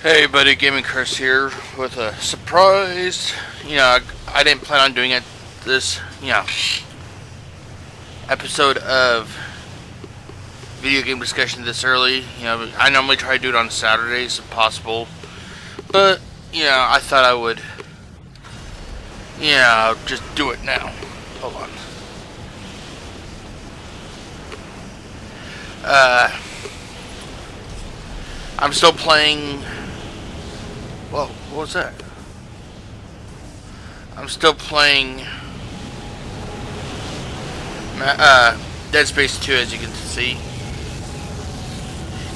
Hey buddy, Gaming Curse here with a surprise. I didn't plan on doing it this, episode of video game discussion this early. I normally try to do it on Saturdays if possible. But, I thought I would, just do it now. Hold on. I'm still playing. Whoa, what was that? I'm still playing Dead Space 2, as you can see.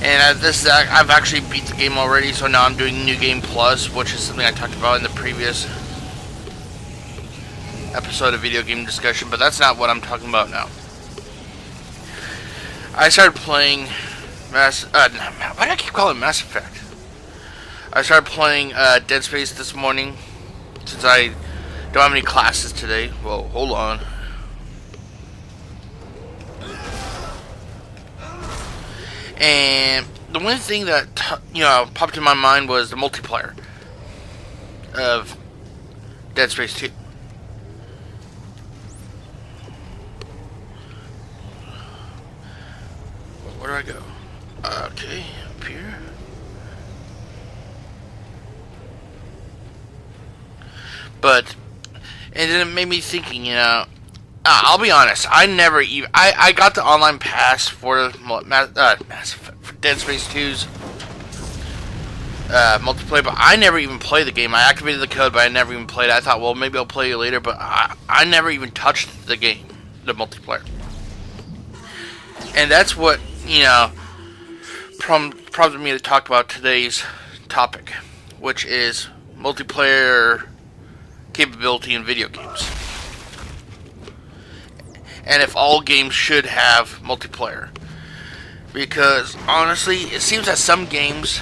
And I've actually beat the game already, so now I'm doing New Game Plus, which is something I talked about in the previous episode of video game discussion, but that's not what I'm talking about now. I started playing why do I keep calling it Mass Effect? I started playing Dead Space this morning, since I don't have any classes today. Whoa, hold on. And the one thing that popped in my mind was the multiplayer of Dead Space 2. Where do I go? Okay, up here. But, and then it made me thinking, I'll be honest, I never even, I got the online pass for Dead Space 2's multiplayer, but I never even played the game. I activated the code, but I never even played it. I thought, well, maybe I'll play it later, but I never even touched the game, the multiplayer. And that's what, prompted me to talk about today's topic, which is multiplayer capability in video games, and if all games should have multiplayer. Because honestly, it seems that some games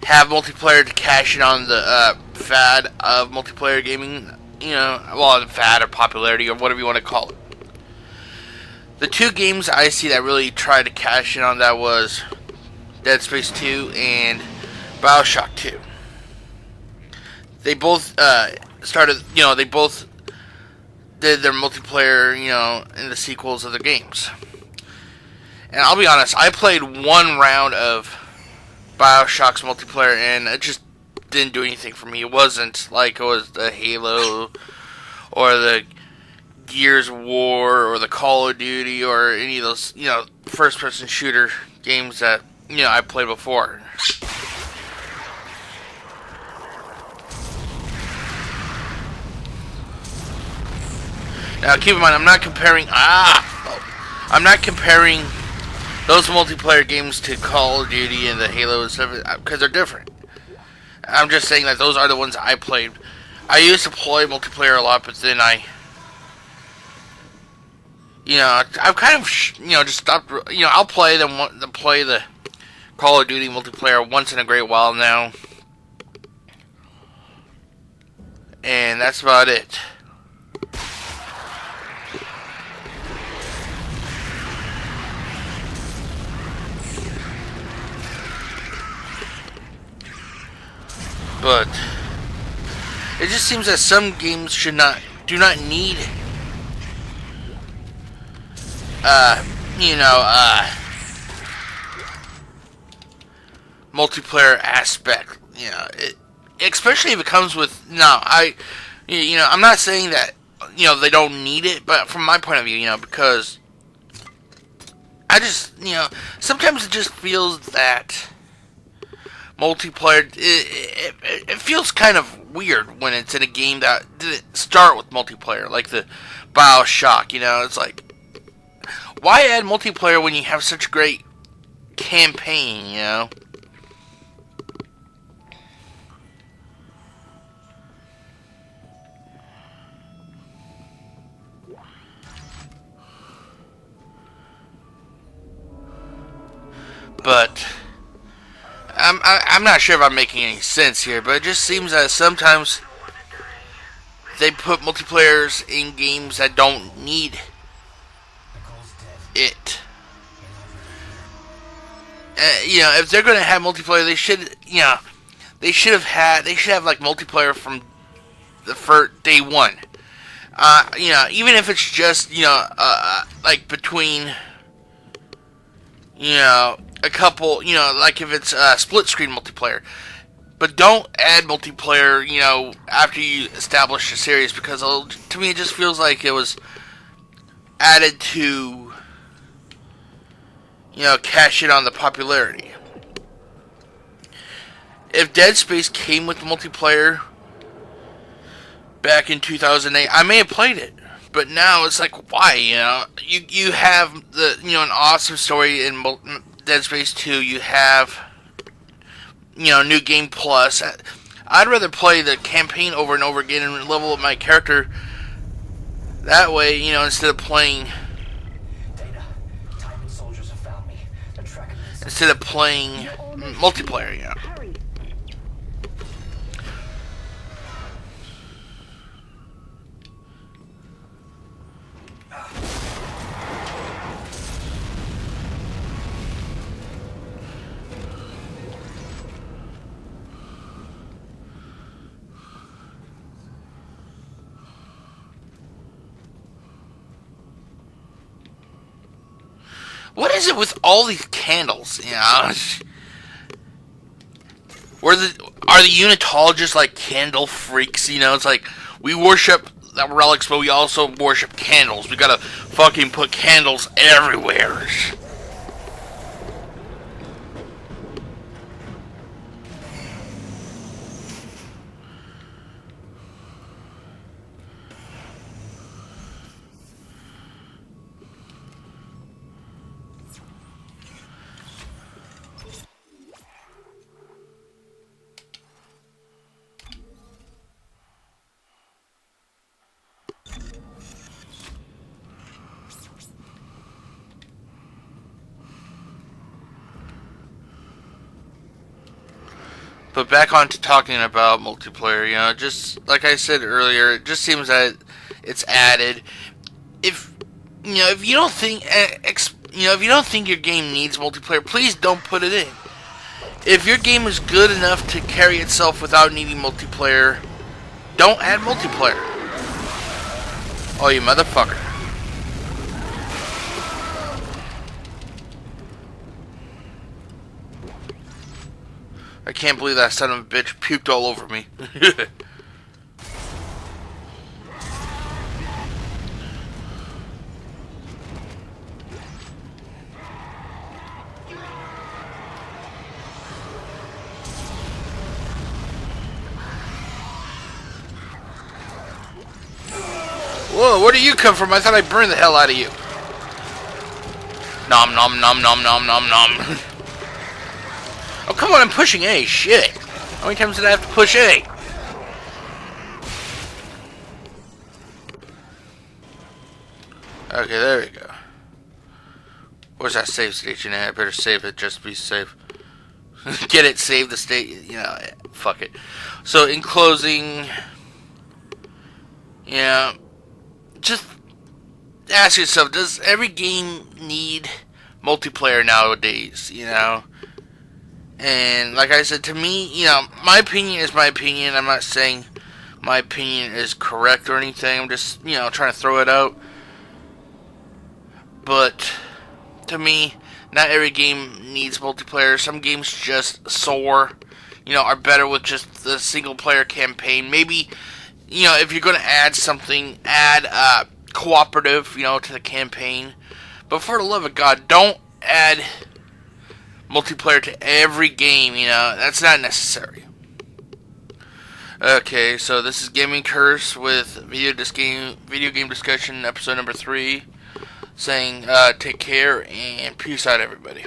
have multiplayer to cash in on the fad of multiplayer gaming. The fad or popularity or whatever you want to call it. The two games I see that really tried to cash in on that was Dead Space 2 and BioShock 2. They both they both did their multiplayer, in the sequels of the games. And I'll be honest, I played one round of BioShock's multiplayer and it just didn't do anything for me. It wasn't like it was the Halo or the Gears of War or the Call of Duty or any of those, first-person shooter games that, I played before. Now, keep in mind, I'm not comparing those multiplayer games to Call of Duty and the Halo and stuff, because they're different. I'm just saying that those are the ones I played. I used to play multiplayer a lot, but then I've kind of, just stopped. I'll play the Call of Duty multiplayer once in a great while now, and that's about it. But it just seems that some games do not need multiplayer aspect. Especially if it comes with I'm not saying that they don't need it, but from my point of view, because I just sometimes it just feels that multiplayer, it feels kind of weird when it's in a game that didn't start with multiplayer, like the BioShock. It's like, why add multiplayer when you have such great campaign, But I'm not sure if I'm making any sense here, but it just seems that sometimes they put multiplayers in games that don't need it. if they're going to have multiplayer, they should, they should have like multiplayer from the first day one. Even if it's just, like between, a couple, like if it's split screen multiplayer. But don't add multiplayer, after you establish a series, because to me it just feels like it was added to, cash in on the popularity. If Dead Space came with multiplayer back in 2008, I may have played it. But now it's like, why? You have an awesome story in Dead Space 2. You have, New Game Plus. I'd rather play the campaign over and over again and level up my character that way, instead of playing. Instead of playing multiplayer, What is it with all these candles? Are the unitologists like candle freaks? It's like we worship the relics, but we also worship candles. We gotta fucking put candles everywhere. But back on to talking about multiplayer, just like I said earlier, it just seems that it's added. If you don't think your game needs multiplayer, please don't put it in. If your game is good enough to carry itself without needing multiplayer, don't add multiplayer. Oh, you motherfucker. I can't believe that son of a bitch puked all over me. Whoa, where do you come from? I thought I burned the hell out of you. Nom nom nom nom nom nom nom. Oh, come on, I'm pushing A. Shit. How many times did I have to push A? Okay, there we go. Where's that save station at? I better save it just to be safe. Get it, save the state. Fuck it. So, in closing, just ask yourself, does every game need multiplayer nowadays, And like I said, to me, my opinion is my opinion. I'm not saying my opinion is correct or anything. I'm just, trying to throw it out. But to me, not every game needs multiplayer. Some games just soar, are better with just the single player campaign. Maybe, if you're going to add something, add cooperative, to the campaign. But for the love of God, don't add multiplayer to every game, that's not necessary. Okay, so this is Gaming Curse with video game discussion episode number 3, saying take care and peace out, everybody.